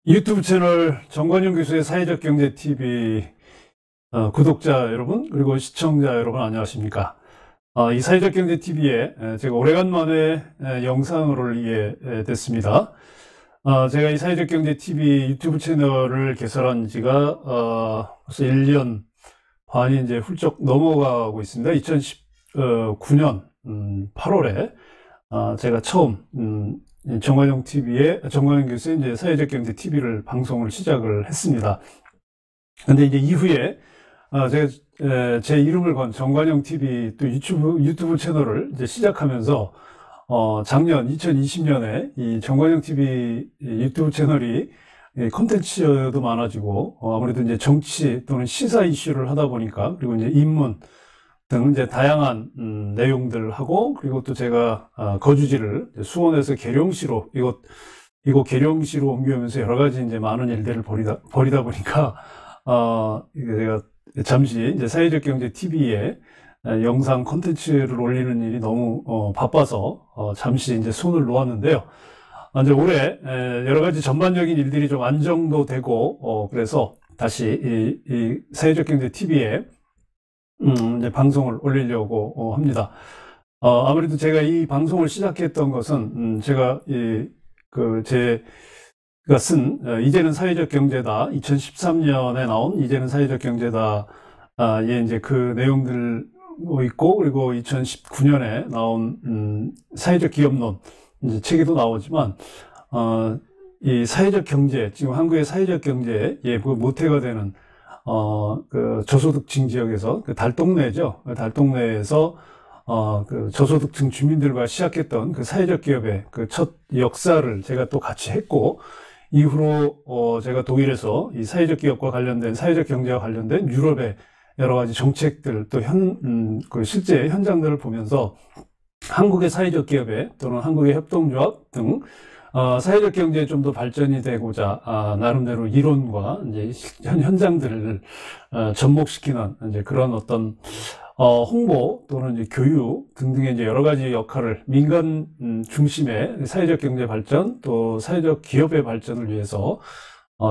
유튜브 채널 정관용 교수의 사회적 경제 TV 구독자 여러분 그리고 시청자 여러분 안녕하십니까? 이 사회적 경제 TV에 제가 오래간만에 영상을 올리게 됐습니다. 제가 이 사회적 경제 TV 유튜브 채널을 개설한 지가 벌써 1년 반이 이제 훌쩍 넘어가고 있습니다. 2019년 8월에 제가 처음 정관용 교수의 이제 사회적 경제 TV를 방송을 시작을 했습니다. 근데 이제 이후에 제가 제 이름을 건 정관용 TV 또 유튜브 채널을 이제 시작하면서 작년 2020년에 이 정관용 TV 유튜브 채널이 콘텐츠도 많아지고 아무래도 이제 정치 또는 시사 이슈를 하다 보니까 그리고 이제 인문 등 이제 다양한 내용들 하고 그리고 또 제가 거주지를 수원에서 계룡시로 이곳 계룡시로 옮겨오면서 여러 가지 이제 많은 일들을 벌이다 보니까 제가 잠시 이제 사회적 경제 TV에 영상 콘텐츠를 올리는 일이 너무 바빠서 잠시 이제 손을 놓았는데요. 이제 올해 여러 가지 전반적인 일들이 좀 안정도 되고 그래서 다시 이 사회적 경제 TV에 이제 방송을 올리려고 합니다. 아무래도 제가 이 방송을 시작했던 것은 제가 제가 쓴 이제는 사회적 경제다 2013년에 나온 이제는 사회적 경제다 예 이제 그 내용들 있고 그리고 2019년에 나온 사회적 기업론 이제 책에도 나오지만 이 사회적 경제 지금 한국의 사회적 경제에 그 모태가 되는 그 저소득층 지역에서 그 달동네죠. 달동네에서 그 저소득층 주민들과 시작했던 그 사회적 기업의 그 첫 역사를 제가 또 같이 했고 이후로 제가 독일에서 이 사회적 기업과 관련된 사회적 경제와 관련된 유럽의 여러 가지 정책들 또 그 실제 현장들을 보면서 한국의 사회적 기업에 또는 한국의 협동조합 등 사회적 경제에 좀 더 발전이 되고자 나름대로 이론과 이제 현장들을 접목시키는 이제 그런 어떤 홍보 또는 이제 교육 등등의 이제 여러 가지 역할을 민간 중심의 사회적 경제 발전 또 사회적 기업의 발전을 위해서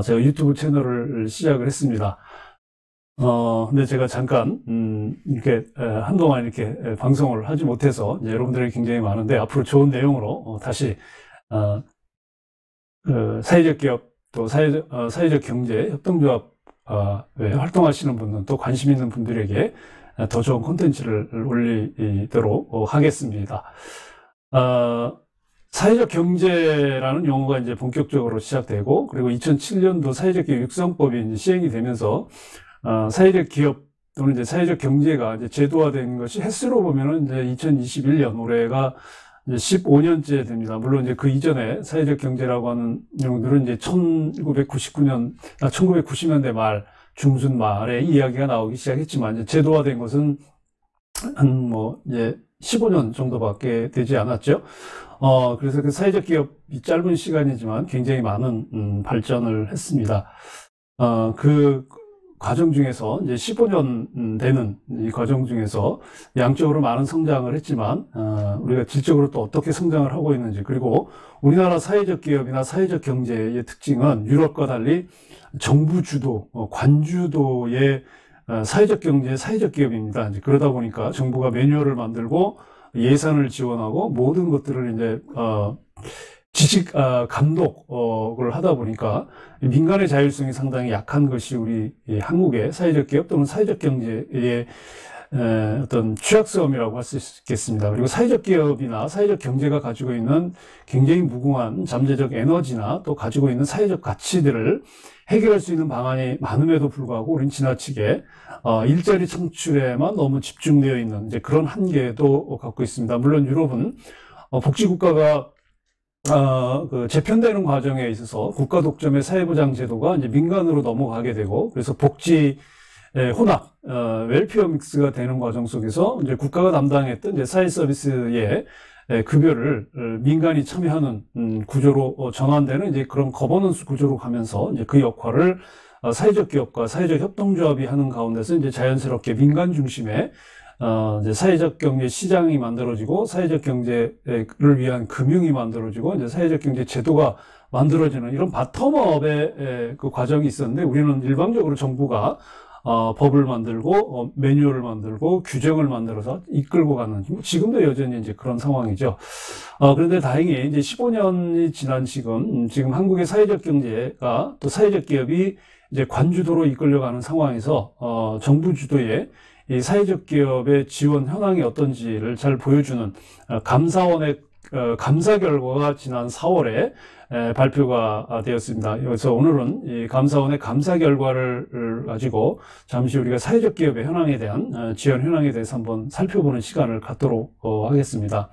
제가 유튜브 채널을 시작을 했습니다. 근데 제가 잠깐 이렇게 한동안 이렇게 방송을 하지 못해서 이제 여러분들이 굉장히 많은데 앞으로 좋은 내용으로 다시 사회적 기업 또 사회적 경제 협동조합 활동하시는 분들 또 관심 있는 분들에게 더 좋은 콘텐츠를 올리도록 하겠습니다. 사회적 경제라는 용어가 이제 본격적으로 시작되고 그리고 2007년도 사회적 기업 육성법이 이제 시행이 되면서 사회적 기업 또는 이제 사회적 경제가 이제 제도화된 것이 횟수로 보면은 이제 2021년 올해가 이제 15년째 됩니다. 물론 이제 그 이전에 사회적 경제라고 하는 내용들은 이제 1990년대 말, 중순 말에 이야기가 나오기 시작했지만, 이제 제도화된 것은 이제 15년 정도밖에 되지 않았죠. 그래서 그 사회적 기업이 짧은 시간이지만 굉장히 많은 발전을 했습니다. 그 과정 중에서 이제 15년 되는 이 과정 중에서 양적으로 많은 성장을 했지만 우리가 질적으로 또 어떻게 성장을 하고 있는지 그리고 우리나라 사회적 기업이나 사회적 경제의 특징은 유럽과 달리 정부 주도, 관주도의 사회적 경제, 사회적 기업입니다. 이제 그러다 보니까 정부가 매뉴얼을 만들고 예산을 지원하고 모든 것들을 이제 지식 감독을 하다 보니까 민간의 자율성이 상당히 약한 것이 우리 한국의 사회적 기업 또는 사회적 경제의 어떤 취약성이라고 할 수 있겠습니다. 그리고 사회적 기업이나 사회적 경제가 가지고 있는 굉장히 무궁한 잠재적 에너지나 또 가지고 있는 사회적 가치들을 해결할 수 있는 방안이 많음에도 불구하고 우리는 지나치게 일자리 창출에만 너무 집중되어 있는 이제 그런 한계도 갖고 있습니다. 물론 유럽은 복지국가가 그 재편되는 과정에 있어서 국가 독점의 사회보장 제도가 이제 민간으로 넘어가게 되고 그래서 복지 혼합, 웰피어 믹스가 되는 과정 속에서 이제 국가가 담당했던 이제 사회 서비스의 급여를 민간이 참여하는 구조로 전환되는 이제 그런 거버넌스 구조로 가면서 이제 그 역할을 사회적 기업과 사회적 협동조합이 하는 가운데서 이제 자연스럽게 민간 중심의 이제 사회적 경제 시장이 만들어지고 사회적 경제를 위한 금융이 만들어지고 이제 사회적 경제 제도가 만들어지는 이런 바텀업의 그 과정이 있었는데 우리는 일방적으로 정부가 법을 만들고 매뉴얼을 만들고 규정을 만들어서 이끌고 가는 지금도 여전히 이제 그런 상황이죠. 그런데 다행히 이제 15년이 지난 지금 한국의 사회적 경제가 또 사회적 기업이 이제 관주도로 이끌려가는 상황에서 정부 주도의 이 사회적 기업의 지원 현황이 어떤지를 잘 보여주는 감사원의 감사 결과가 지난 4월에 발표가 되었습니다. 그래서 오늘은 이 감사원의 감사 결과를 가지고 잠시 우리가 사회적 기업의 현황에 대한 지원 현황에 대해서 한번 살펴보는 시간을 갖도록 하겠습니다.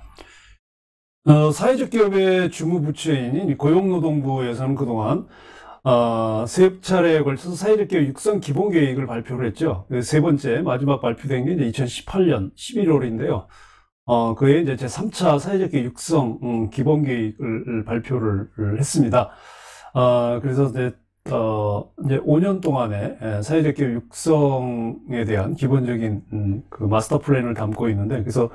사회적 기업의 주무부처인 고용노동부에서는 그동안 세 차례에 걸쳐서 사회적 기업 육성 기본 계획을 발표를 했죠. 세 번째 마지막 발표된 게 이제 2018년 11월인데요. 그에 이제 제3차 사회적 기업 육성 기본 계획을 발표를 했습니다. 그래서 이제 5년 동안의 사회적 기업 육성에 대한 기본적인 그 마스터 플랜을 담고 있는데, 그래서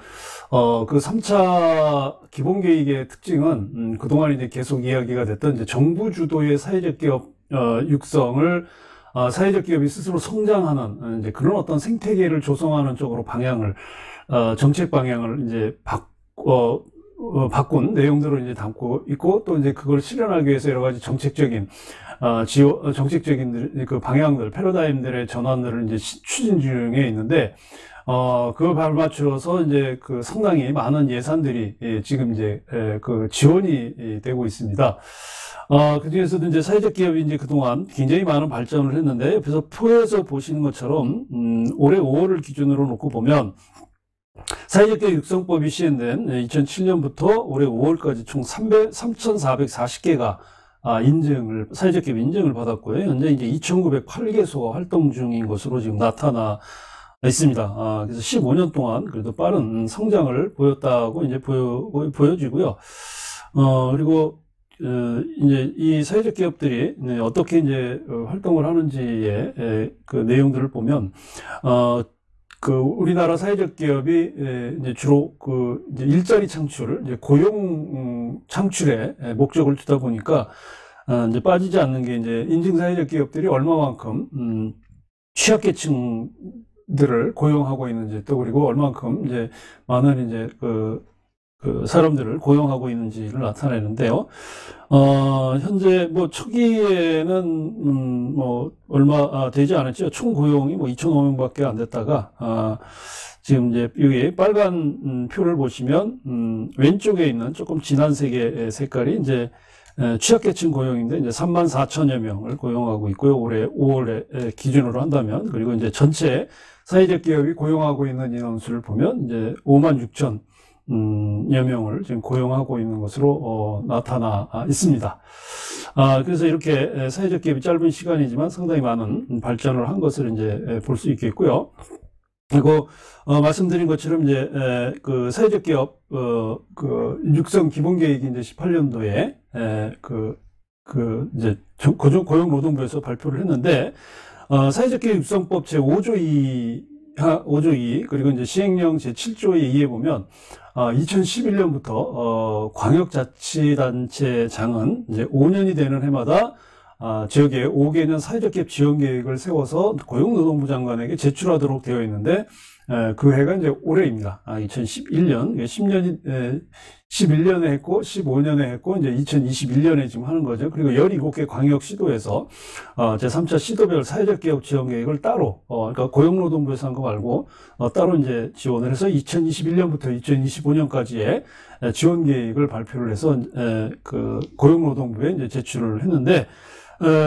그 3차 기본 계획의 특징은 그동안 이제 계속 이야기가 됐던 이제 정부 주도의 사회적 기업 육성을 사회적 기업이 스스로 성장하는 이제 그런 어떤 생태계를 조성하는 쪽으로 방향을 정책 방향을 이제 바꾼 내용들을 이제 담고 있고, 또 이제 그걸 실현하기 위해서 여러 가지 정책적인 정책적인 그 방향들, 패러다임들의 전환들을 이제 추진 중에 있는데, 그걸 발맞춰서 이제 그 상당히 많은 예산들이 지금 이제 그 지원이 되고 있습니다. 그 중에서도 이제 사회적 기업이 이제 그동안 굉장히 많은 발전을 했는데, 옆에서 표에서 보시는 것처럼, 올해 5월을 기준으로 놓고 보면, 사회적 기업 육성법이 시행된 2007년부터 올해 5월까지 총 3,440개가 사회적 기업 인증을 받았고요. 현재 이제 2,908개소가 활동 중인 것으로 지금 나타나 있습니다. 그래서 15년 동안 그래도 빠른 성장을 보였다고 이제 보여지고요. 그리고 이제 이 사회적 기업들이 어떻게 이제 활동을 하는지의 그 내용들을 보면, 우리나라 사회적 기업이 이제 주로 이제 일자리 창출, 이제 고용 창출에 목적을 두다 보니까 이제 빠지지 않는 게 이제 인증 사회적 기업들이 얼마만큼 취약계층들을 고용하고 있는지, 또 그리고 얼마만큼 이제 많은 이제 그 사람들을 고용하고 있는지를 나타내는데요. 현재 뭐 초기에는 얼마 되지 않았죠. 총 고용이 2,500명밖에 안 됐다가 지금 이제 여기 빨간 표를 보시면 왼쪽에 있는 조금 진한 색깔이 이제 취약계층 고용인데 이제 34,000여 명을 고용하고 있고요. 올해 5월에 기준으로 한다면, 그리고 이제 전체 사회적 기업이 고용하고 있는 인원수를 보면 이제 56,000여 명을 지금 고용하고 있는 것으로 나타나 있습니다. 그래서 이렇게 사회적 기업이 짧은 시간이지만 상당히 많은 발전을 한 것을 이제 볼 수 있겠고요. 그리고 말씀드린 것처럼 이제 그 사회적 기업 그 육성 기본 계획이 이제 18년도에 이제 고용노동부에서 발표를 했는데, 사회적 기업 육성법 제5조 2 그리고 이제 시행령 제7조에 의해 보면 2011년부터 광역자치단체장은 이제 5년이 되는 해마다 지역에 5개년 사회적 기업 지원 계획을 세워서 고용노동부 장관에게 제출하도록 되어 있는데, 그 해가 이제 올해입니다. 2011년, 11년에 했고, 15년에 했고, 이제 2021년에 지금 하는 거죠. 그리고 17개 광역시도에서, 제3차 시도별 사회적 기업 지원 계획을 따로, 그러니까 고용노동부에서 한 거 말고, 따로 이제 지원을 해서 2021년부터 2025년까지의 지원 계획을 발표를 해서, 그 고용노동부에 이제 제출을 했는데,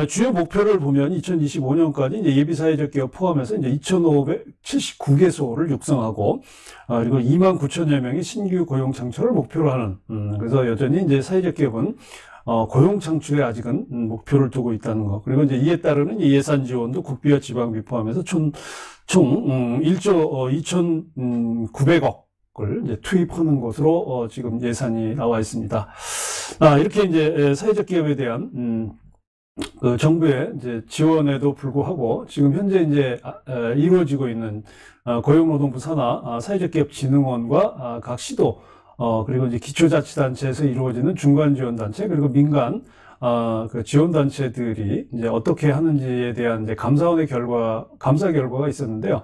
주요 목표를 보면 2025년까지 이제 예비 사회적 기업 포함해서 이제 2,579개소를 육성하고, 그리고 29,000여 명의 신규 고용 창출을 목표로 하는, 그래서 여전히 이제 사회적 기업은 고용 창출에 아직은 목표를 두고 있다는 거. 그리고 이제 이에 따르는 예산 지원도 국비와 지방비 포함해서 총 1조 2,900억을 이제 투입하는 것으로 지금 예산이 나와 있습니다. 이렇게 이제 사회적 기업에 대한 그 정부의 이제 지원에도 불구하고 지금 현재 이제 이루어지고 있는 고용노동부 산하 사회적기업진흥원과 각 시도 그리고 이제 기초자치단체에서 이루어지는 중간지원단체 그리고 민간 그 지원단체들이 이제 어떻게 하는지에 대한 이제 감사 결과가 있었는데요.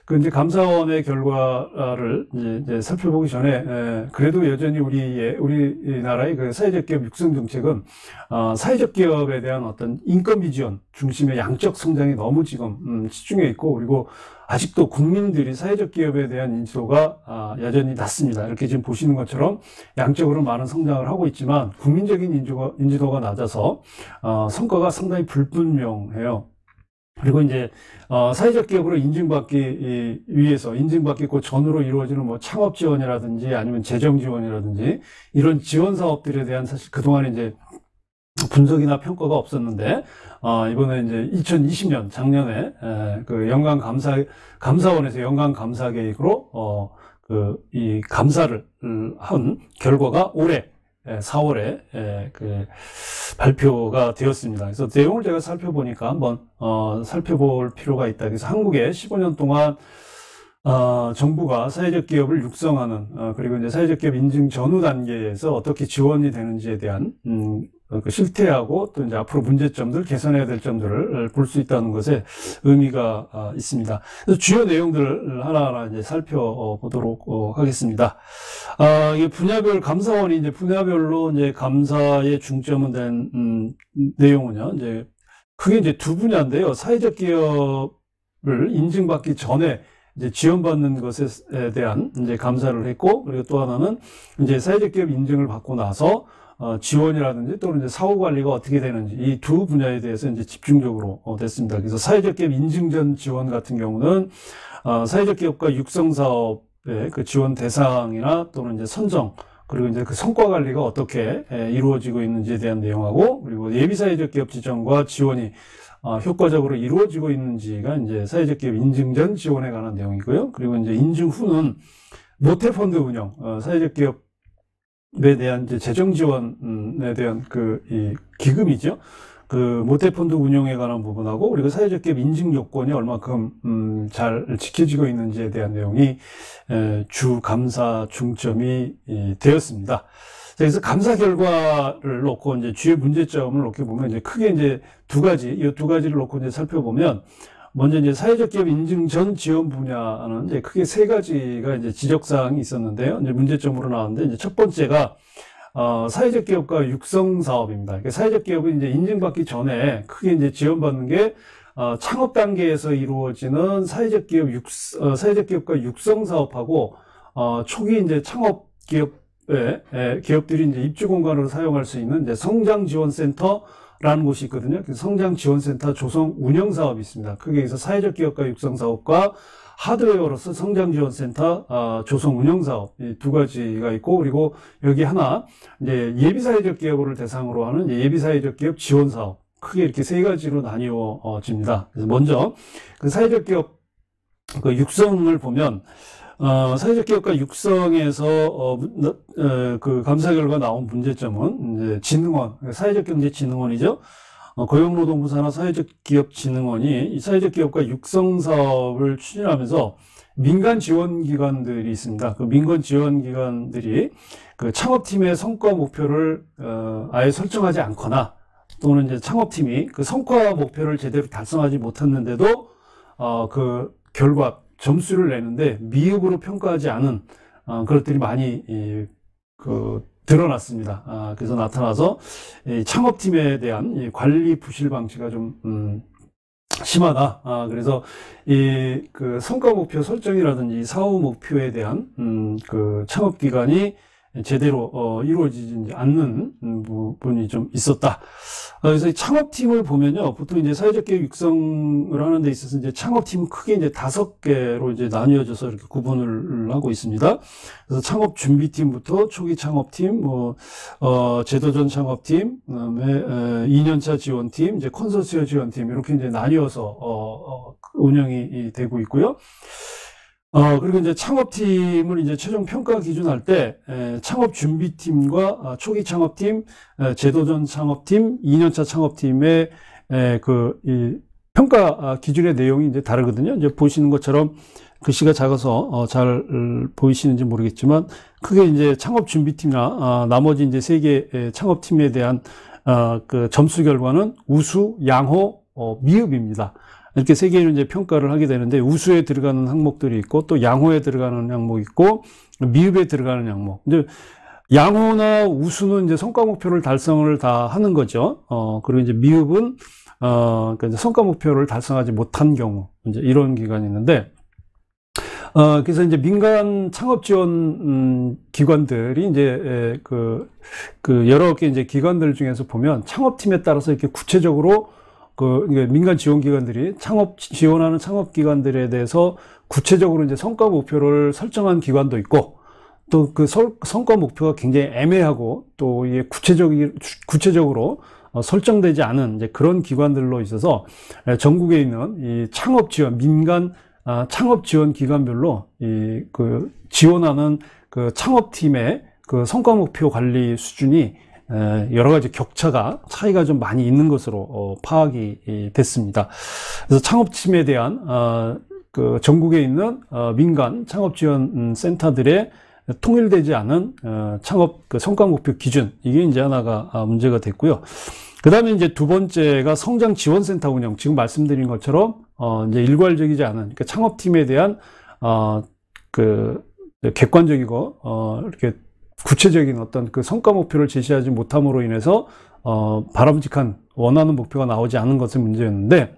그 이제 감사원의 결과를 이제 살펴보기 전에 그래도 여전히 우리나라의 그 사회적 기업 육성 정책은 사회적 기업에 대한 어떤 인건비 지원 중심의 양적 성장이 너무 지금 치중해 있고 그리고 아직도 국민들이 사회적 기업에 대한 인지도가 여전히 낮습니다. 이렇게 지금 보시는 것처럼 양적으로 많은 성장을 하고 있지만 국민적인 인지도가 낮아서 성과가 상당히 불분명해요. 그리고 이제 사회적 기업으로 인증받기 위해서 인증받기 그 전후로 이루어지는 뭐 창업 지원이라든지 아니면 재정 지원이라든지 이런 지원 사업들에 대한 사실 그동안에 이제 분석이나 평가가 없었는데 이번에 이제 2020년 작년에 그 감사원에서 연간 감사 계획으로 이 감사를 한 결과가 올해 4월에 그 발표가 되었습니다. 그래서 내용을 제가 살펴보니까 한번 살펴볼 필요가 있다. 그래서 한국에 15년 동안 정부가 사회적 기업을 육성하는 그리고 이제 사회적 기업 인증 전후 단계에서 어떻게 지원이 되는지에 대한 그 실태하고 또 이제 앞으로 문제점들 개선해야 될 점들을 볼 수 있다는 것에 의미가 있습니다. 그래서 주요 내용들을 하나하나 이제 살펴보도록 하겠습니다. 이게 분야별 감사원이 이제 분야별로 이제 감사의 중점은 된 내용은요. 이제 크게 이제 두 분야인데요. 사회적 기업을 인증받기 전에 이제 지원받는 것에 대한 이제 감사를 했고, 그리고 또 하나는 이제 사회적 기업 인증을 받고 나서 지원이라든지 또는 이제 사후 관리가 어떻게 되는지 이 두 분야에 대해서 이제 집중적으로 됐습니다. 그래서 사회적 기업 인증 전 지원 같은 경우는 사회적 기업과 육성 사업의 그 지원 대상이나 또는 이제 선정 그리고 이제 그 성과 관리가 어떻게 이루어지고 있는지에 대한 내용하고 그리고 예비 사회적 기업 지정과 지원이 효과적으로 이루어지고 있는지가 이제 사회적 기업 인증 전 지원에 관한 내용이고요. 그리고 이제 인증 후는 모태펀드 운영, 사회적 기업에 대한 이제 재정 지원에 대한 이 기금이죠. 그 모태펀드 운용에 관한 부분하고 그리고 사회적 기업 인증 요건이 얼마큼 잘 지켜지고 있는지에 대한 내용이 주 감사 중점이 되었습니다. 그래서 감사 결과를 놓고 이제 주요 문제점을 놓고 보면 이제 크게 이제 이 두 가지를 놓고 이제 살펴보면 먼저 이제 사회적 기업 인증 전 지원 분야는 이제 크게 세 가지가 이제 지적사항이 있었는데요. 이제 문제점으로 나왔는데 이제 첫 번째가 사회적 기업과 육성 사업입니다. 그러니까 사회적 기업은 이제 인증받기 전에 크게 이제 지원받는 게 창업 단계에서 이루어지는 사회적 기업과 육성 사업하고 초기 이제 창업 기업들이 이제 입주 공간으로 사용할 수 있는 이제 성장지원센터라는 곳이 있거든요. 성장지원센터 조성 운영 사업이 있습니다. 크게 해서 사회적 기업과 육성 사업과 하드웨어로서 성장지원센터 조성 운영 사업 이 두 가지가 있고 그리고 여기 하나 이제 예비 사회적 기업을 대상으로 하는 예비 사회적 기업 지원 사업 크게 이렇게 세 가지로 나뉘어집니다. 그래서 먼저 그 사회적 기업 그 육성을 보면 사회적 기업과 육성에서 그 감사 결과 나온 문제점은 이제 진흥원, 사회적 경제 진흥원이죠. 고용노동부 산하 사회적 기업 진흥원이 이 사회적 기업과 육성 사업을 추진하면서 민간 지원 기관들이 있습니다. 그 민간 지원 기관들이 그 창업팀의 성과 목표를 아예 설정하지 않거나 또는 이제 창업팀이 그 성과 목표를 제대로 달성하지 못했는데도 그 결과 점수를 내는데 미흡으로 평가하지 않은 것들이 많이 드러났습니다. 그래서 나타나서 이 창업팀에 대한 이 관리 부실 방치가 좀 심하다. 그래서 그 성과 목표 설정이라든지 사후 목표에 대한 그 창업 기관이 제대로 이루어지지 않는 부분이 좀 있었다. 그래서 이 창업팀을 보면요, 보통 이제 사회적 기업 육성을 하는 데 있어서 이제 창업팀은 크게 이제 5개로 이제 나뉘어져서 이렇게 구분을 하고 있습니다. 그래서 창업 준비팀부터 초기 창업팀, 제도전 창업팀, 그다음에 2년차 지원팀, 이제 컨소시엄 지원팀 이렇게 이제 나뉘어서 운영이 되고 있고요. 그리고 이제 창업팀을 이제 최종 평가 기준할 때, 창업 준비팀과 초기 창업팀, 제도전 창업팀, 2년차 창업팀의, 이 평가 기준의 내용이 이제 다르거든요. 이제 보시는 것처럼 글씨가 작아서, 잘 보이시는지 모르겠지만, 크게 이제 창업 준비팀이나, 나머지 이제 세 개 창업팀에 대한, 그 점수 결과는 우수, 양호, 미흡입니다. 이렇게 세 개를 이제 평가를 하게 되는데, 우수에 들어가는 항목들이 있고, 또 양호에 들어가는 항목이 있고, 미흡에 들어가는 항목. 이제 양호나 우수는 이제 성과 목표를 달성을 다 하는 거죠. 그리고 이제 미흡은, 그러니까 이제 성과 목표를 달성하지 못한 경우, 이제 이런 기관이 있는데, 그래서 이제 민간 창업 지원 기관들이 이제 여러 개 이제 기관들 중에서 보면 창업팀에 따라서 이렇게 구체적으로 민간 지원 기관들이 지원하는 창업 기관들에 대해서 구체적으로 이제 성과 목표를 설정한 기관도 있고, 또 그 성과 목표가 굉장히 애매하고 또 이게 구체적으로 설정되지 않은 이제 그런 기관들로 있어서 전국에 있는 이 창업 지원 민간 창업 지원 기관별로 지원하는 그 창업팀의 그 성과 목표 관리 수준이 여러 가지 차이가 좀 많이 있는 것으로 파악이 됐습니다. 그래서 창업팀에 대한 그 전국에 있는 민간 창업 지원 센터들의 통일되지 않은 창업 그 성과 목표 기준, 이게 이제 하나가 문제가 됐고요. 그 다음에 이제 두 번째가 성장 지원센터 운영. 지금 말씀드린 것처럼 이제 일괄적이지 않은, 그러니까 창업팀에 대한 그 객관적이고 이렇게 구체적인 어떤 그 성과 목표를 제시하지 못함으로 인해서 바람직한 원하는 목표가 나오지 않은 것이 문제였는데,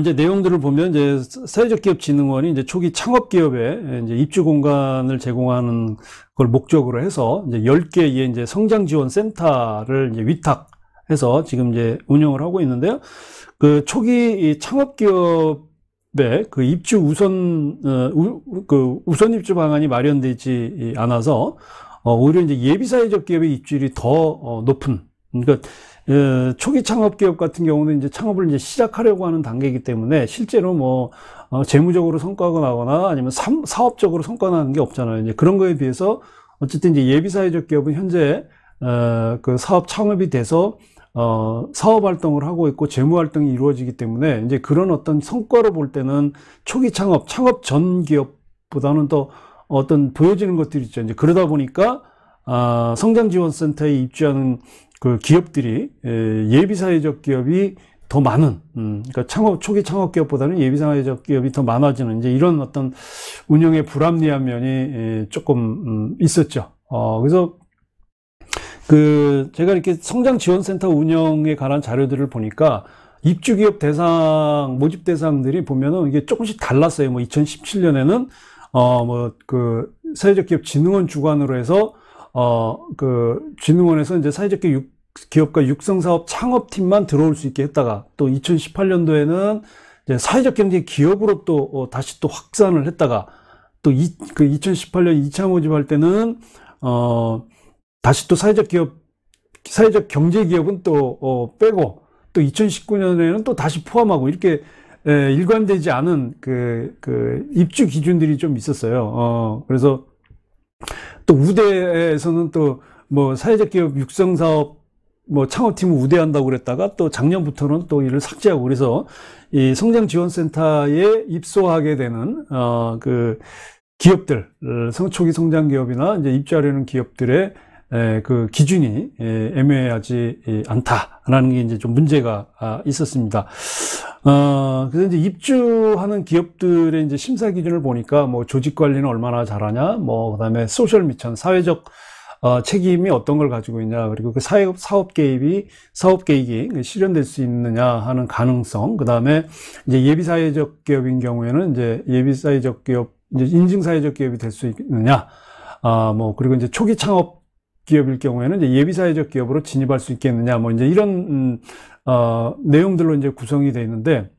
이제 내용들을 보면 이제 사회적기업진흥원이 이제 초기 창업기업에 이제 입주 공간을 제공하는 걸 목적으로 해서 이제 10개의 이제 성장지원센터를 이제 위탁해서 지금 이제 운영을 하고 있는데요. 그 초기 창업기업의 그 입주 우선 입주 방안이 마련되지 않아서 오히려 이제 예비사회적 기업의 입주율이 더 높은, 그러니까 초기 창업기업 같은 경우는 이제 창업을 이제 시작하려고 하는 단계이기 때문에 실제로 뭐 재무적으로 성과가 나거나 아니면 사업적으로 성과가 나는 게 없잖아요. 이제 그런 거에 비해서 어쨌든 이제 예비사회적 기업은 현재 그 사업 창업이 돼서 사업 활동을 하고 있고 재무 활동이 이루어지기 때문에 이제 그런 어떤 성과로 볼 때는 초기 창업 전 기업보다는 더 어떤 보여지는 것들이 있죠. 이제 그러다 보니까 성장지원센터에 입주하는 그 기업들이 예비사회적 기업이 더 많은, 그러니까 초기 창업 기업보다는 예비사회적 기업이 더 많아지는 이제 이런 어떤 운영의 불합리한 면이 조금 있었죠. 그래서 제가 이렇게 성장지원센터 운영에 관한 자료들을 보니까 입주기업 모집 대상들이 보면은 이게 조금씩 달랐어요. 뭐 2017년에는 사회적 기업 진흥원 주관으로 해서 진흥원에서 이제 사회적 기업과 육성사업 창업팀만 들어올 수 있게 했다가, 또 2018년도에는 이제 사회적 경제 기업으로 또 다시 또 확산을 했다가, 또 2018년 2차 모집할 때는 다시 또 사회적 경제 기업은 또 빼고, 또 2019년에는 또 다시 포함하고, 이렇게 일관되지 않은 입주 기준들이 좀 있었어요. 그래서 또 우대에서는 또 뭐 사회적 기업 육성 사업 창업팀을 우대한다고 그랬다가 또 작년부터는 또 이를 삭제하고, 그래서 이 성장지원센터에 입소하게 되는 기업들, 초기 성장 기업이나 이제 입주하려는 기업들의 그 기준이 애매하지 않다라는 게 이제 좀 문제가 있었습니다. 그래서 이제 입주하는 기업들의 이제 심사 기준을 보니까 뭐 조직 관리는 얼마나 잘하냐, 그다음에 소셜 미션, 사회적 책임이 어떤 걸 가지고 있냐, 그리고 그 사업 계획이 실현될 수 있느냐 하는 가능성, 그다음에 이제 예비사회적 기업인 경우에는 이제 예비사회적 기업, 이제 인증사회적 기업이 될 수 있느냐, 그리고 이제 초기 창업 기업일 경우에는 이제 예비사회적 기업으로 진입할 수 있겠느냐, 이제 이런 내용들로 이제 구성이 되어 있는데,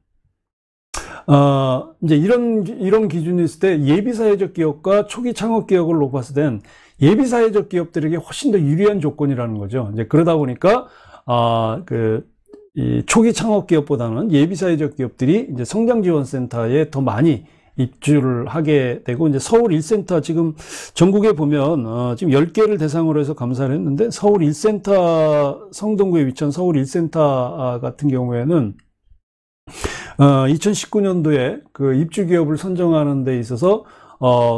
이제 이런 기준이 있을 때 예비사회적 기업과 초기 창업 기업을 놓았을 땐 예비사회적 기업들에게 훨씬 더 유리한 조건이라는 거죠. 이제 그러다 보니까, 이 초기 창업 기업보다는 예비사회적 기업들이 이제 성장지원센터에 더 많이 입주를 하게 되고, 이제 서울 1센터 지금 전국에 보면, 지금 10개를 대상으로 해서 감사를 했는데, 서울 1센터, 성동구에 위치한 서울 1센터 같은 경우에는, 2019년도에 그 입주 기업을 선정하는 데 있어서,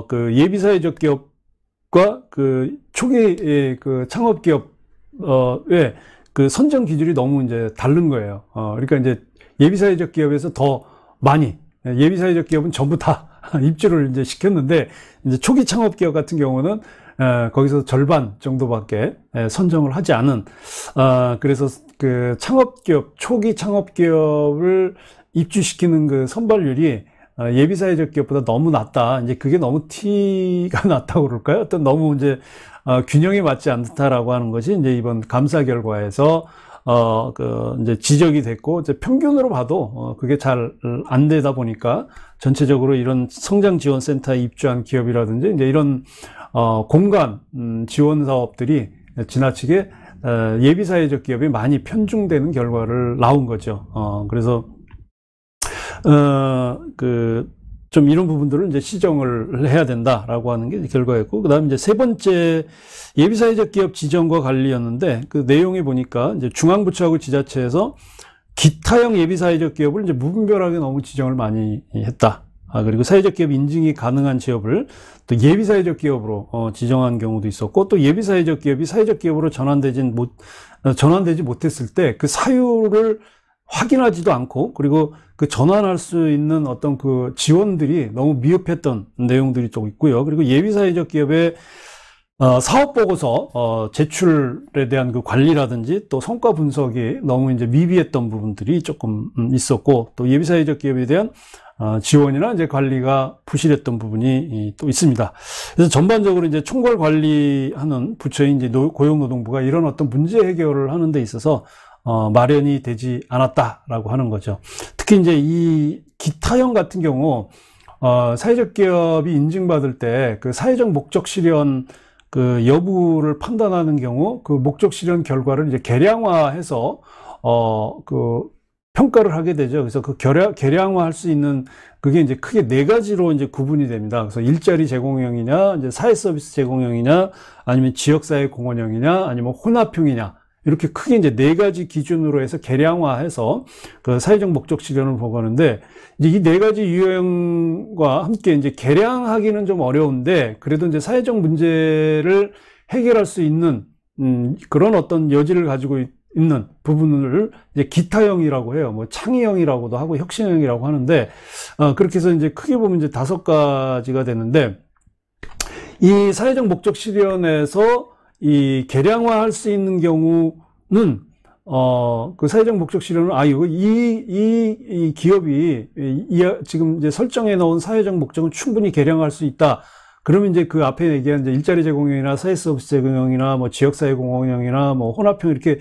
그 예비사회적 기업과 그 초기 그 창업 기업의 그 선정 기준이 너무 이제 다른 거예요. 그러니까 이제 예비사회적 기업에서 더 많이, 예비사회적 기업은 전부 다 입주를 이제 시켰는데, 이제 초기 창업 기업 같은 경우는 거기서 절반 정도밖에 선정을 하지 않은, 그래서 그 창업 기업, 초기 창업 기업을 입주시키는 그 선발률이 예비사회적 기업보다 너무 낮다. 이제 그게 너무 티가 났다고 그럴까요? 어떤 너무 이제 균형이 맞지 않다라고 하는 것이 이제 이번 감사 결과에서 이제 지적이 됐고, 이제 평균으로 봐도 그게 잘 안 되다 보니까 전체적으로 이런 성장지원센터에 입주한 기업이라든지 이제 이런 공간 지원 사업들이 지나치게 예비사회적 기업이 많이 편중되는 결과를 나온 거죠. 그래서 좀 이런 부분들을 이제 시정을 해야 된다라고 하는 게 결과였고, 그 다음에 이제 세 번째 예비사회적 기업 지정과 관리였는데, 그 내용에 보니까 이제 중앙부처하고 지자체에서 기타형 예비사회적 기업을 이제 무분별하게 너무 지정을 많이 했다. 그리고 사회적 기업 인증이 가능한 지역을 또 예비사회적 기업으로 지정한 경우도 있었고, 또 예비사회적 기업이 사회적 기업으로 전환되지 못했을 때 그 사유를 확인하지도 않고, 그리고 그 전환할 수 있는 어떤 그 지원들이 너무 미흡했던 내용들이 좀 있고요. 그리고 예비사회적 기업의 사업보고서 제출에 대한 그 관리라든지 또 성과 분석이 너무 이제 미비했던 부분들이 조금 있었고, 또 예비사회적 기업에 대한 지원이나 이제 관리가 부실했던 부분이 또 있습니다. 그래서 전반적으로 이제 총괄 관리하는 부처인 이제 고용노동부가 이런 어떤 문제 해결을 하는 데 있어서 마련이 되지 않았다라고 하는 거죠. 특히 이제 이 기타형 같은 경우, 사회적 기업이 인증받을 때 그 사회적 목적 실현 그 여부를 판단하는 경우, 그 목적 실현 결과를 이제 계량화해서, 그 평가를 하게 되죠. 그래서 그 계량화할 수 있는 그게 이제 크게 네 가지로 이제 구분이 됩니다. 그래서 일자리 제공형이냐, 이제 사회 서비스 제공형이냐, 아니면 지역사회 공헌형이냐, 아니면 혼합형이냐. 이렇게 크게 이제 네 가지 기준으로 해서 계량화해서 그 사회적 목적 실현을 보고하는데, 이제 이 네 가지 유형과 함께 이제 계량하기는 좀 어려운데, 그래도 이제 사회적 문제를 해결할 수 있는 그런 어떤 여지를 가지고 있는 부분을 이제 기타형이라고 해요. 뭐 창의형이라고도 하고 혁신형이라고 하는데, 그렇게 해서 이제 크게 보면 이제 5가지가 되는데, 이 사회적 목적 실현에서 이 계량화할 수 있는 경우는 그 사회적 목적 실현은 이거 이 기업이 지금 이제 설정해 놓은 사회적 목적은 충분히 계량할 수 있다. 그러면 이제 그 앞에 얘기한 이제 일자리 제공형이나 사회 서비스 제공형이나 뭐 지역사회 공헌형이나 뭐 혼합형 이렇게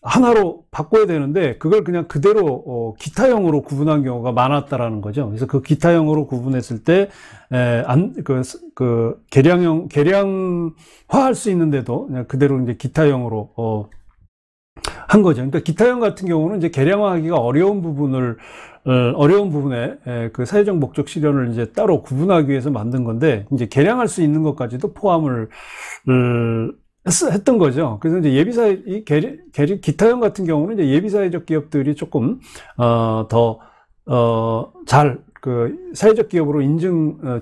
하나로 바꿔야 되는데, 그걸 그냥 그대로 기타형으로 구분한 경우가 많았다라는 거죠. 그래서 그 기타형으로 구분했을 때 계량화할 수 있는데도 그냥 그대로 이제 기타형으로 한 거죠. 그러니까 기타형 같은 경우는 이제 계량화하기가 어려운 부분에 그 사회적 목적 실현을 이제 따로 구분하기 위해서 만든 건데, 이제 계량할 수 있는 것까지도 포함을 했던 거죠. 그래서 이제 기타형 같은 경우는 이제 예비사회적 기업들이 조금, 그 사회적 기업으로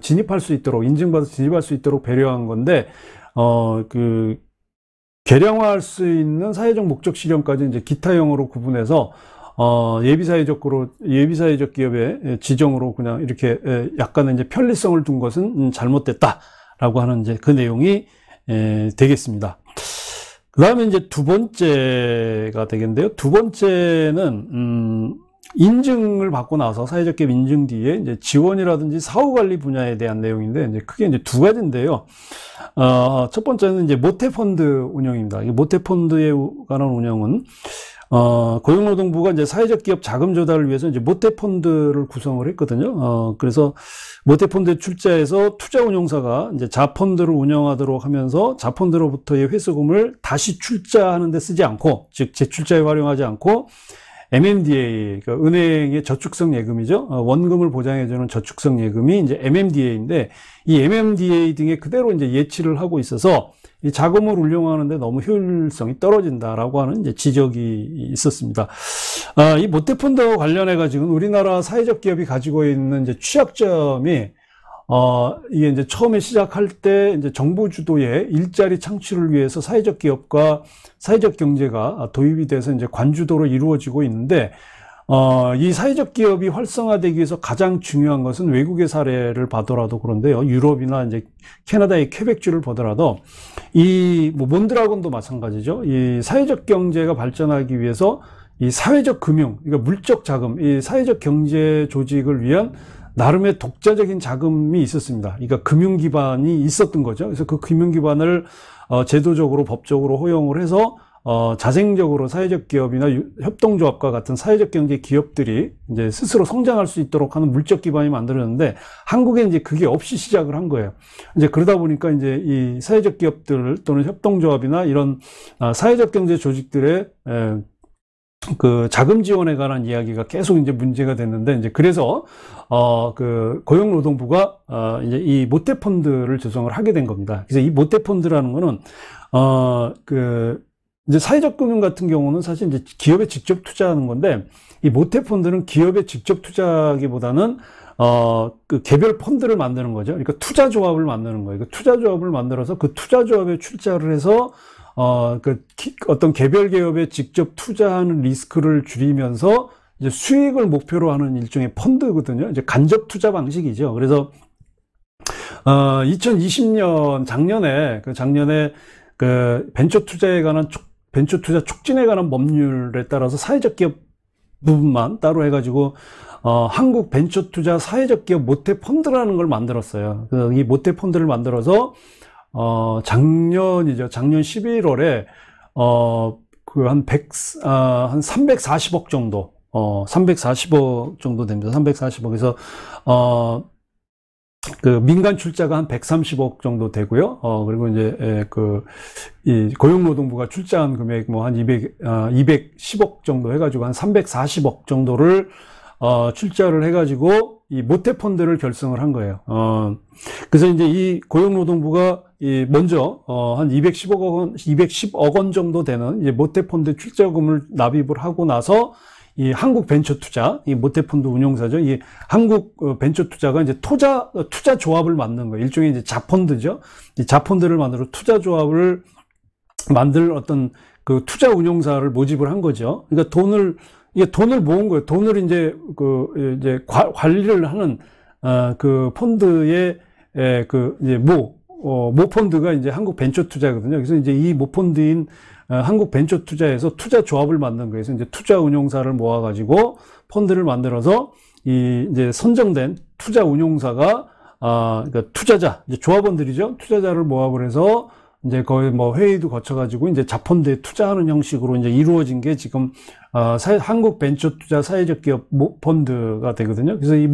진입할 수 있도록, 인증받아서 진입할 수 있도록 배려한 건데, 그, 계량화할 수 있는 사회적 목적 실현까지 이제 기타형으로 구분해서, 예비사회적 기업의 지정으로 그냥 이렇게 약간의 이제 편리성을 둔 것은 잘못됐다라고 하는 이제 그 내용이 되겠습니다. 그 다음에 이제 두 번째가 되겠는데요. 두 번째는, 인증을 받고 나서 사회적 기업 인증 뒤에 이제 지원이라든지 사후 관리 분야에 대한 내용인데, 이제 크게 이제 두 가지인데요. 첫 번째는 이제 모태펀드 운영입니다. 이 모태펀드에 관한 운영은, 고용노동부가 이제 사회적 기업 자금 조달을 위해서 이제 모태펀드를 구성을 했거든요. 그래서 모태펀드에 출자해서 투자운용사가 이제 자펀드를 운영하도록 하면서 자펀드로부터의 회수금을 다시 출자하는 데 쓰지 않고, 즉 재출자에 활용하지 않고 MMDA, 그러니까 은행의 저축성 예금이죠. 원금을 보장해주는 저축성 예금이 이제 MMDA인데, 이 MMDA 등에 그대로 이제 예치를 하고 있어서 이 자금을 운용하는데 너무 효율성이 떨어진다라고 하는 이제 지적이 있었습니다. 이 모태펀드와 관련해가 지금 우리나라 사회적 기업이 가지고 있는 이제 취약점이 이게 이제 처음에 시작할 때 이제 정부 주도의 일자리 창출을 위해서 사회적 기업과 사회적 경제가 도입이 돼서 이제 관주도로 이루어지고 있는데, 이 사회적 기업이 활성화되기 위해서 가장 중요한 것은 외국의 사례를 봐더라도 그런데요. 유럽이나 이제 캐나다의 퀘벡주를 보더라도 뭐 몬드라곤도 마찬가지죠. 이 사회적 경제가 발전하기 위해서 이 사회적 금융, 그러니까 물적 자금, 이 사회적 경제 조직을 위한 나름의 독자적인 자금이 있었습니다. 그러니까 금융 기반이 있었던 거죠. 그래서 그 금융 기반을 제도적으로 법적으로 허용을 해서 자생적으로 사회적 기업이나 협동조합과 같은 사회적 경제 기업들이 이제 스스로 성장할 수 있도록 하는 물적 기반이 만들어졌는데, 한국에 이제 그게 없이 시작을 한 거예요. 이제 그러다 보니까 이제 이 사회적 기업들 또는 협동조합이나 이런 사회적 경제 조직들의 그 자금 지원에 관한 이야기가 계속 이제 문제가 됐는데, 이제 그래서 그 고용노동부가 이제 이 모태펀드를 조성을 하게 된 겁니다. 그래서 이 모태펀드라는 거는 그 이제 사회적 금융 같은 경우는 사실 이제 기업에 직접 투자하는 건데, 이 모태펀드는 기업에 직접 투자하기보다는 그 개별 펀드를 만드는 거죠. 그러니까 투자조합을 만드는 거예요. 그 투자조합을 만들어서 그 투자조합에 출자를 해서 어떤 개별 기업에 직접 투자하는 리스크를 줄이면서 이제 수익을 목표로 하는 일종의 펀드거든요. 이제 간접 투자 방식이죠. 그래서 2020년 작년에 그 벤처 투자에 관한 벤처 투자 촉진에 관한 법률에 따라서 사회적 기업 부분만 따로 해가지고 한국 벤처 투자 사회적 기업 모태 펀드라는 걸 만들었어요. 그래서 이 모태 펀드를 만들어서 작년 11월에 한 340억 정도 340억 정도 됩니다. 340억. 그래서 그 민간 출자가 한 130억 정도 되고요. 그리고 이제 이 고용노동부가 출자한 금액 뭐 한 210억 정도 해가지고 한 340억 정도를 출자를 해가지고 이 모태펀드를 결성을 한 거예요. 그래서 이제 이 고용노동부가 먼저 한 210억 원 정도 되는 이제 모태펀드 출자금을 납입을 하고 나서 이 한국 벤처투자, 이 모태펀드 운용사죠. 이 한국 벤처투자가 이제 투자 조합을 만든 거예요. 일종의 이제 자펀드죠. 이 자펀드를 만들어 투자 조합을 만들 어떤 그 투자 운용사를 모집을 한 거죠. 그러니까 돈을 모은 거예요. 돈을 이제 이제 관리를 하는 그 펀드의 이제 모 펀드가 이제 한국 벤처투자거든요. 그래서 이제 이 모 펀드인 한국 벤처투자에서 투자 조합을 만든 거예요. 그래서 이제 투자 운용사를 모아가지고 펀드를 만들어서 이제 선정된 투자 운용사가 그러니까 투자자, 이제 조합원들이죠. 투자자를 모합을 해서 이제 거의 뭐 회의도 거쳐가지고 이제 자펀드에 투자하는 형식으로 이제 이루어진 게 지금 한국 벤처투자 사회적 기업 모펀드가 되거든요. 그래서 이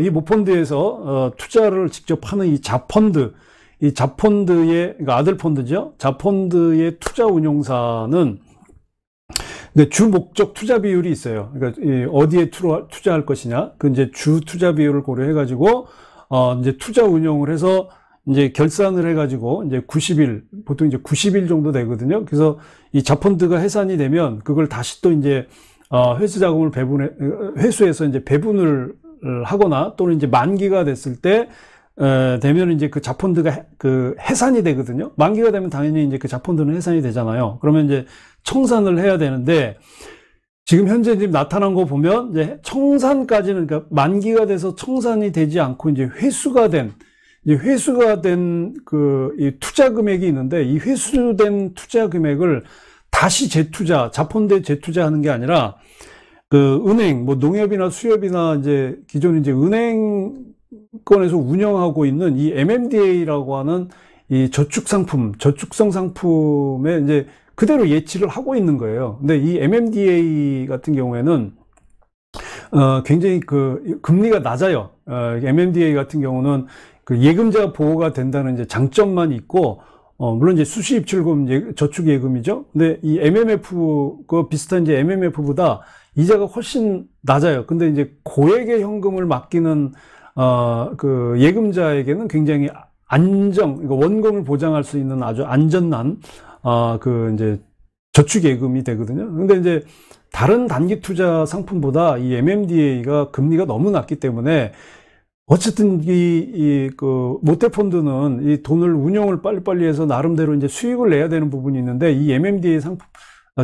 모펀드에서 투자를 직접 하는 이 자펀드의 그러니까 아들 펀드죠. 자펀드의 투자 운용사는 주 목적 투자 비율이 있어요. 그러니까 어디에 투자할 것이냐, 그 이제 주 투자 비율을 고려해가지고 이제 투자 운용을 해서 이제 결산을 해가지고 이제 90일, 보통 이제 90일 정도 되거든요. 그래서 이 자펀드가 해산이 되면 그걸 다시 또 이제 회수 자금을 회수해서 이제 배분을 하거나 또는 이제 만기가 됐을 때 되면 이제 그 자펀드가 해산이 되거든요. 만기가 되면 당연히 이제 그 자펀드는 해산이 되잖아요. 그러면 이제 청산을 해야 되는데, 지금 현재 지금 나타난 거 보면 이제 청산까지는, 그러니까 만기가 돼서 청산이 되지 않고 이제 회수가 된 이 투자 금액이 있는데, 이 회수된 투자 금액을 다시 자펀드에 재투자하는 게 아니라 그 은행, 뭐 농협이나 수협이나 이제 기존 이제 은행권에서 운영하고 있는 이 MMDA라고 하는 이 저축성 상품에 이제 그대로 예치를 하고 있는 거예요. 근데 이 MMDA 같은 경우에는 굉장히 금리가 낮아요. MMDA 같은 경우는 그 예금자 보호가 된다는 이제 장점만 있고, 물론 이제 수시입출금 저축예금이죠. 근데 이 MMF, 그 비슷한 이제 MMF보다 이자가 훨씬 낮아요. 근데 이제 고액의 현금을 맡기는, 그 예금자에게는 굉장히 그러니까 원금을 보장할 수 있는 아주 안전한, 그 이제 저축예금이 되거든요. 근데 이제 다른 단기 투자 상품보다 이 MMDA가 금리가 너무 낮기 때문에 어쨌든 그 모태펀드는 이 돈을 운용을 빨리빨리 해서 나름대로 이제 수익을 내야 되는 부분이 있는데, 이 MMDA 상품,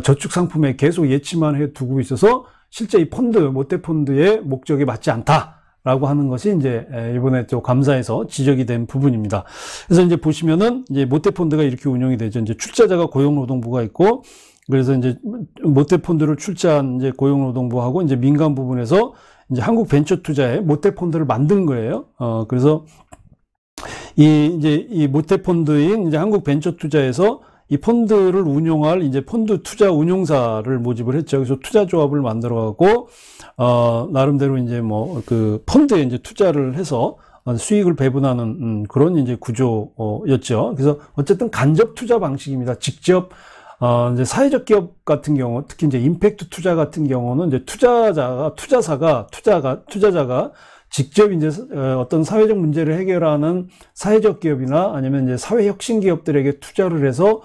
저축 상품에 계속 예치만 해 두고 있어서 실제 이 모태펀드의 목적에 맞지 않다라고 하는 것이 이제 이번에 또 감사에서 지적이 된 부분입니다. 그래서 이제 보시면은 이제 모태펀드가 이렇게 운영이 되죠. 이제 출자자가 고용노동부가 있고, 그래서 이제 모태펀드를 출자한 이제 고용노동부하고 이제 민간 부분에서 이제 한국벤처투자에 모태펀드를 만든 거예요. 그래서 이 모태펀드인 이제 한국벤처투자에서 이 펀드를 운용할 이제 펀드 투자 운용사를 모집을 했죠. 그래서 투자조합을 만들어갖고, 나름대로 이제 뭐 그 펀드에 이제 투자를 해서 수익을 배분하는, 그런 이제 구조였죠. 그래서 어쨌든 간접 투자 방식입니다. 직접 이제 사회적 기업 같은 경우, 특히 이제 임팩트 투자 같은 경우는 이제 투자자가 직접 이제 어떤 사회적 문제를 해결하는 사회적 기업이나 아니면 이제 사회 혁신 기업들에게 투자를 해서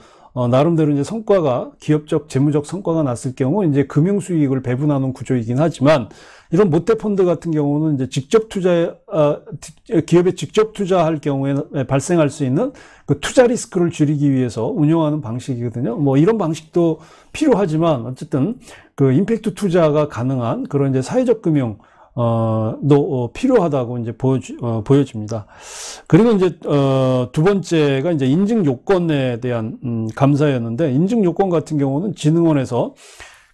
나름대로 이제 성과가, 기업적 재무적 성과가 났을 경우 이제 금융 수익을 배분하는 구조이긴 하지만, 이런 모태펀드 같은 경우는 이제 직접 기업에 직접 투자할 경우에 발생할 수 있는 그 투자 리스크를 줄이기 위해서 운영하는 방식이거든요. 뭐 이런 방식도 필요하지만, 어쨌든 그 임팩트 투자가 가능한 그런 이제 사회적 금융, 필요하다고 이제 보여집니다. 그리고 이제, 두 번째가 이제 인증 요건에 대한, 감사였는데, 인증 요건 같은 경우는 진흥원에서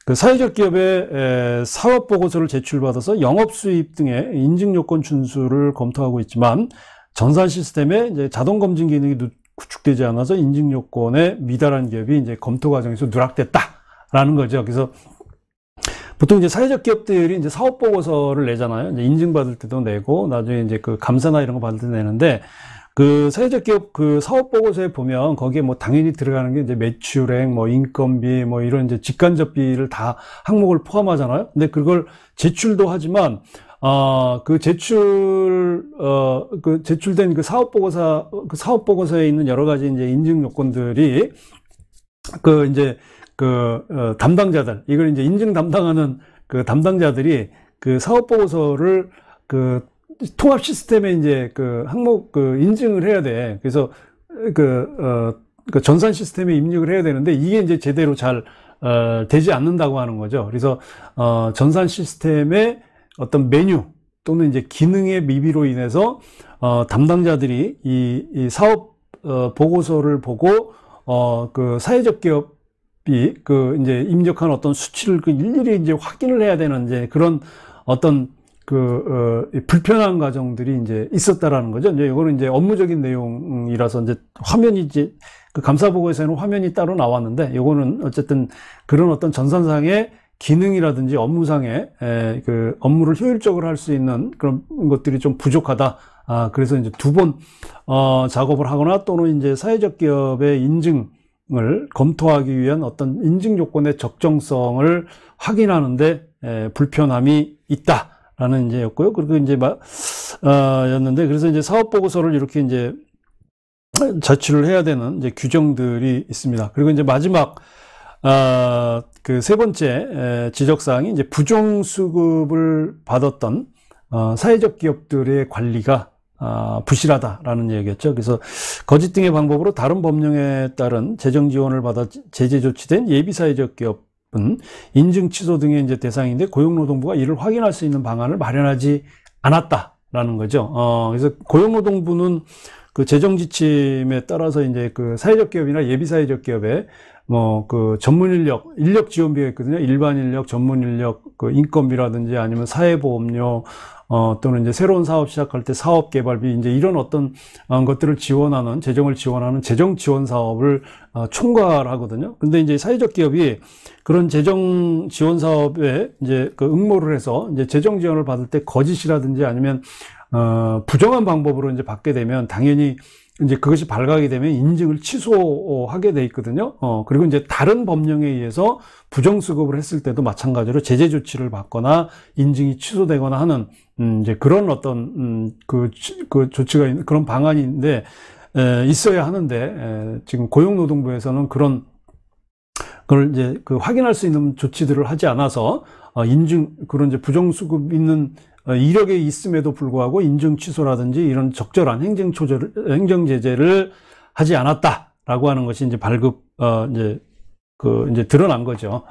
그 사회적 기업의 사업 보고서를 제출받아서 영업 수입 등의 인증 요건 준수를 검토하고 있지만, 전산 시스템에 이제 자동 검증 기능이 구축되지 않아서 인증 요건에 미달한 기업이 이제 검토 과정에서 누락됐다라는 거죠. 그래서 보통 이제 사회적 기업들이 이제 사업 보고서를 내잖아요. 이제 인증받을 때도 내고, 나중에 이제 그 감사나 이런 거 받을 때 내는데, 그 사회적 기업 그 사업 보고서에 보면 거기에 뭐 당연히 들어가는 게 이제 매출액, 뭐 인건비, 뭐 이런 이제 직간접비를 다 항목을 포함하잖아요. 근데 그걸 제출도 하지만, 그 제출된 그 사업 보고서에 있는 여러 가지 이제 인증 요건들이 담당자들, 이걸 이제 인증 담당하는 그 담당자들이 그 사업 보고서를 그 통합 시스템에 이제 그 항목 인증을 해야 돼. 그래서 그 전산 시스템에 입력을 해야 되는데, 이게 이제 제대로 잘 되지 않는다고 하는 거죠. 그래서 전산 시스템의 어떤 메뉴 또는 이제 기능의 미비로 인해서 담당자들이 이 사업 보고서를 보고 그 사회적 기업 이제 입력한 어떤 수치를 일일이 이제 확인을 해야 되는 이제 그런 어떤 불편한 과정들이 이제 있었다라는 거죠. 이제 이거는 이제 업무적인 내용이라서 이제 화면이 그 감사 보고에서는 화면이 따로 나왔는데, 이거는 어쨌든 그런 어떤 전산상의 기능이라든지 업무상의 그 업무를 효율적으로 할 수 있는 그런 것들이 좀 부족하다. 그래서 이제 두 번 작업을 하거나 또는 이제 사회적 기업의 인증 을 검토하기 위한 어떤 인증 요건의 적정성을 확인하는데 불편함이 있다라는 이제 였고요. 그리고 이제 였는데, 그래서 이제 사업 보고서를 이렇게 이제 제출을 해야 되는 이제 규정들이 있습니다. 그리고 이제 마지막 그 세 번째 지적사항이 이제 부정 수급을 받았던 사회적 기업들의 관리가 부실하다라는 얘기였죠. 그래서 거짓 등의 방법으로 다른 법령에 따른 재정 지원을 받아 제재 조치된 예비 사회적 기업은 인증 취소 등의 이제 대상인데, 고용노동부가 이를 확인할 수 있는 방안을 마련하지 않았다라는 거죠. 그래서 고용노동부는 그 재정 지침에 따라서 이제 그 사회적 기업이나 예비 사회적 기업에 뭐 그 전문 인력 지원비가 있거든요. 일반 인력, 전문 인력, 그 인건비라든지 아니면 사회보험료, 또는 이제 새로운 사업 시작할 때 사업 개발비, 이제 이런 어떤 것들을 지원하는, 재정을 지원하는 재정 지원 사업을 총괄하거든요. 근데 이제 사회적 기업이 그런 재정 지원 사업에 이제 그 응모를 해서 이제 재정 지원을 받을 때 거짓이라든지 아니면 부정한 방법으로 이제 받게 되면 당연히 이제 그것이 발각이 되면 인증을 취소하게 돼 있거든요. 그리고 이제 다른 법령에 의해서 부정수급을 했을 때도 마찬가지로 제재 조치를 받거나 인증이 취소되거나 하는, 이제 그런 어떤, 그 조치가 있는, 그런 방안이 있는데, 있어야 하는데, 지금 고용노동부에서는 그걸 이제 확인할 수 있는 조치들을 하지 않아서, 그런 이제 부정수급 있는 이력에 있음에도 불구하고 인증 취소라든지 이런 적절한 행정 제재를 하지 않았다라고 하는 것이 이제 이제 드러난 거죠.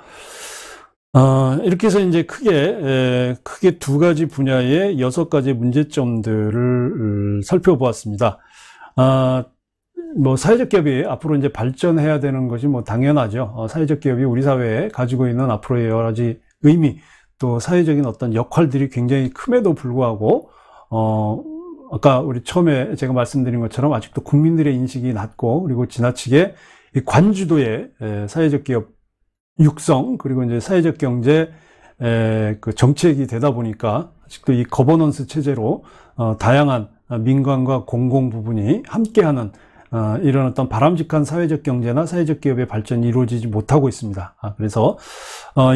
이렇게 해서 이제 크게 두 가지 분야의 6가지 문제점들을 살펴보았습니다. 뭐 사회적 기업이 앞으로 이제 발전해야 되는 것이 뭐 당연하죠. 사회적 기업이 우리 사회에 가지고 있는 앞으로의 여러 가지 의미, 또 사회적인 어떤 역할들이 굉장히 큼에도 불구하고, 아까 우리 처음에 제가 말씀드린 것처럼 아직도 국민들의 인식이 낮고, 그리고 지나치게 이 관주도의 사회적 기업 육성, 그리고 이제 사회적 경제 그 정책이 되다 보니까 아직도 이 거버넌스 체제로 다양한 민간과 공공 부분이 함께하는 이런 어떤 바람직한 사회적 경제나 사회적 기업의 발전이 이루어지지 못하고 있습니다. 그래서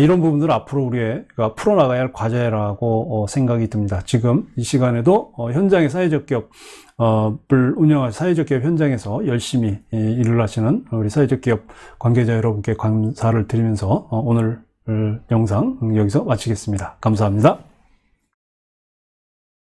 이런 부분들을 앞으로 우리가 풀어나가야 할 과제라고 생각이 듭니다. 지금 이 시간에도 현장의 사회적 기업을 운영할 사회적 기업 현장에서 열심히 일을 하시는 우리 사회적 기업 관계자 여러분께 감사를 드리면서 오늘 영상 여기서 마치겠습니다. 감사합니다.